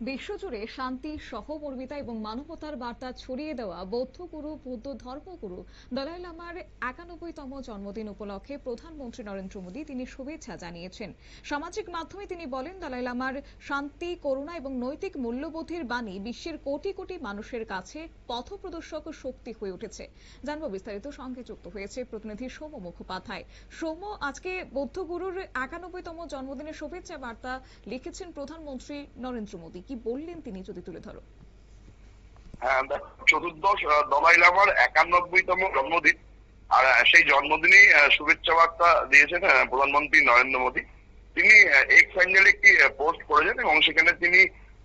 বিশ্বজুড়ে শান্তি, সহমর্মিতা এবং মানবতার বার্তা ছড়িয়ে দেওয়া বৌদ্ধ গুরু, বৌদ্ধ ধর্মগুরু দলাই লামার 91তম জন্মদিন উপলক্ষে প্রধানমন্ত্রী নরেন্দ্র মোদী তিনি শুভেচ্ছা জানিয়েছেন। সামাজিক মাধ্যমে তিনি বলেন, দলাই লামার শান্তি, করুণা এবং নৈতিক মূল্যবোধের বাণী বিশ্বের কোটি কোটি মানুষের কাছে পথপ্রদর্শক শক্তি হয়ে উঠেছে। জানবো বিস্তারিত, সঙ্গে যুক্ত হয়েছে প্রতিনিধি সৌম্য মুখোপাধ্যায়। সৌম্য, আজকে বৌদ্ধ গুরুর 91তম জন্মদিনের শুভেচ্ছা বার্তা লিখেছেন প্রধানমন্ত্রী নরেন্দ্র মোদী। কি বললেন তিনি, যদি তুলে ধরো। হ্যাঁ, চতুর্দশ দলাই লামার 91তম জন্মদিন, আর সেই জন্মদিনে শুভেচ্ছা বার্তা দিয়েছেন প্রধানমন্ত্রী নরেন্দ্র মোদী। তিনি এক্স হ্যান্ডেলে একটি পোস্ট করেছেন এবং সেখানে তিনি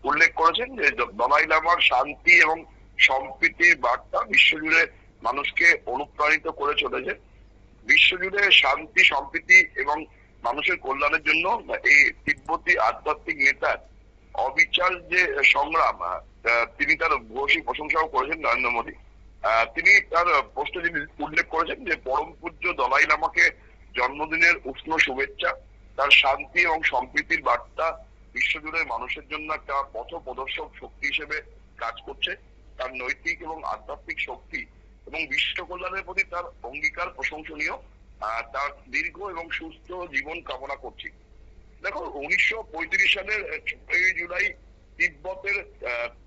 উল্লেখ করেছেন যে দলাই লামার শান্তি এবং সম্প্রীতির বার্তা বিশ্বজুড়ে মানুষকে অনুপ্রাণিত করে চলেছে। বিশ্বজুড়ে শান্তি, সম্প্রীতি এবং মানুষের কল্যাণের জন্য এই তিব্বতী আধ্যাত্মিক নেতার অবিচার যে সংগ্রাম, তিনি তার ভূয়সী প্রশংসাও করেছেন নরেন্দ্র মোদী। তিনি তার পোস্টে তিনি উল্লেখ করেছেন যে পরম পূজ্য দলাই লামাকে জন্মদিনের উষ্ণ শুভেচ্ছা। তার শান্তি এবং সম্প্রীতির বার্তা বিশ্বজুড়ে মানুষের জন্য একটা পথ প্রদর্শক শক্তি হিসেবে কাজ করছে। তার নৈতিক এবং আধ্যাত্মিক শক্তি এবং বিশ্ব কল্যাণের প্রতি তার অঙ্গীকার প্রশংসনীয়। তার দীর্ঘ এবং সুস্থ জীবন কামনা করছি। দেখো, 1935 সালের 6 জুলাই তিব্বতের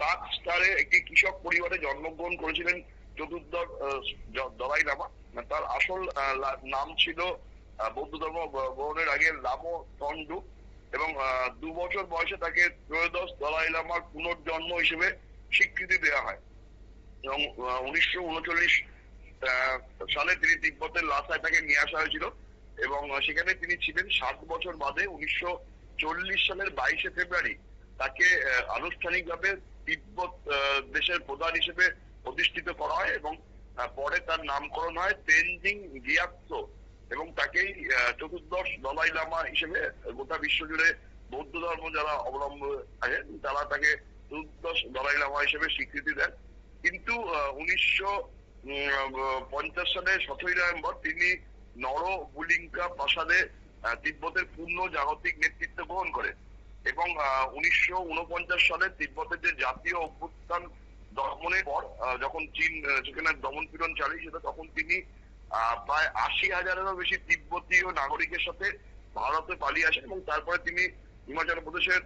তাকস্টারে একটি কৃষক পরিবারে জন্মগ্রহণ করেছিলেন চতুর্দশ দলাই লামা। তার আসল নাম ছিল বৌদ্ধ ধর্ম গ্রহণের আগে লামো তন্ডু, এবং 2 বছর বয়সে তাকে ত্রয়োদশ দলাই লামার পুনর্জন্ম হিসেবে স্বীকৃতি দেওয়া হয়। এবং 1939 সালে তিনি তিব্বতের লাসায় তাকে নিয়ে আসা হয়েছিল এবং সেখানে তিনি ছিলেন 7 বছর বাদে 1940 সালের 22শে ফেব্রুয়ারি তাকে আনুষ্ঠানিকভাবে তিব্বত দেশের প্রধান হিসেবে প্রতিষ্ঠিত করা হয় এবং পরে তার নামকরণ হয় তেনজিং গিয়াৎসো, এবং তাকেই চতুর্দশ দলাই লামা হিসেবে গোটা বিশ্বজুড়ে বৌদ্ধ ধর্ম যারা অবলম্বন আছেন তারা তাকে চতুর্দশ দলাই লামা হিসেবে স্বীকৃতি দেন। কিন্তু 1950 সালে 17 নভেম্বর তিনি নরবুলিঙ্কা প্রাসাদে তিব্বতের পূর্ণ জাগতিক নেতৃত্ব গ্রহণ করেন এবং 1949 সালে তিব্বতের যে জাতীয় অভ্যুত্থান দমনের পর যখন চীন সেখানে দমন পীড়ন চালিয়েছিল, তখন তিনি প্রায় 80,000-এরও বেশি তিব্বতীয় নাগরিকের সাথে ভারতে পালিয়ে আসেন এবং তারপরে তিনি হিমাচল প্রদেশের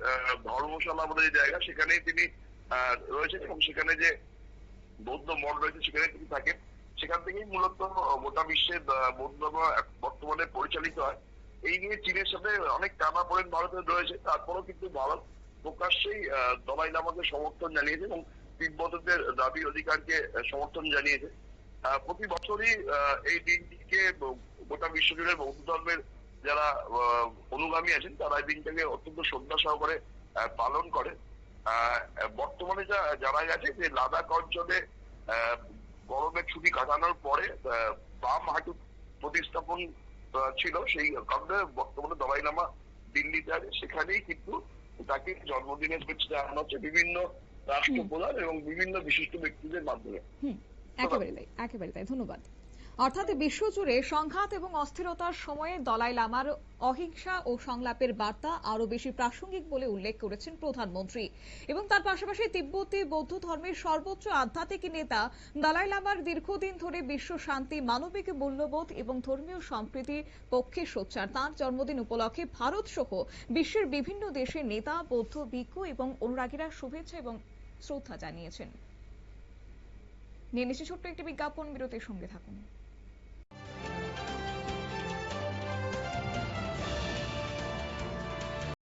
ধর্মশালা বলে যে জায়গা, সেখানেই তিনি রয়েছেন এবং সেখানে যে বৌদ্ধ মঠ রয়েছে সেখানে তিনি থাকেন। সেখান থেকেই মূলত গোটা বিশ্বের বৌদ্ধ ধর্ম বর্তমানে পরিচালিত হয়। এই নিয়ে চীনের সাথে অনেক টানাপোড়েন ভারতের রয়েছে, তারপরেও কিন্তু ভারত প্রকাশ্যেই দলাই লামাকে সমর্থন জানিয়েছে এবং তিব্বতীদের দাবি অধিকারকে সমর্থন জানিয়েছে। প্রতি বছরই এই দিনটিকে গোটা বিশ্বজুড়ে বৌদ্ধ ধর্মের যারা অনুগামী আছেন তারা এই দিনটাকে অত্যন্ত শ্রদ্ধা সহকারে পালন করে। বর্তমানে যা জানা গেছে যে লাদাখ অঞ্চলে গরমের ছুটি কাটানোর পরে বাম হাঁটু প্রতিস্থাপন ছিল, সেই কারণে বর্তমানে দলাই লামা দিল্লিতে আছে। সেখানেই কিন্তু তাকে জন্মদিনের শুভেচ্ছা জানানো হচ্ছে বিভিন্ন রাষ্ট্রপ্রধান এবং বিভিন্ন বিশিষ্ট ব্যক্তিদের মাধ্যমে। একেবারে তাই, ধন্যবাদ। অর্থাৎ বিশ্বজুড়ে সংঘাত এবং অস্থিরতার সময়ে দলাই লামার অহিংসা ও সংলাপের বার্তা আরো বেশি প্রাসঙ্গিক বলে উল্লেখ করেছেন প্রধানমন্ত্রী। এবং তার পাশাপাশি তিব্বতী বৌদ্ধ ধর্মের সর্বোচ্চ আধ্যাত্মিক নেতা দলাই লামার দীর্ঘদিন ধরে বিশ্ব শান্তি, মানবিক মূল্যবোধ এবং ধর্মীয় সম্প্রীতির পক্ষে সোচ্চার। তাঁর জন্মদিন উপলক্ষে ভারত সহ বিশ্বের বিভিন্ন দেশের নেতা, বৌদ্ধ ভিক্ষু এবং অনুরাগীরা শুভেচ্ছা এবং শ্রদ্ধা জানিয়েছেন। নিয়ে নিচ্ছে ছোট্ট একটি বিজ্ঞাপন, বিরতির সঙ্গে থাকুন।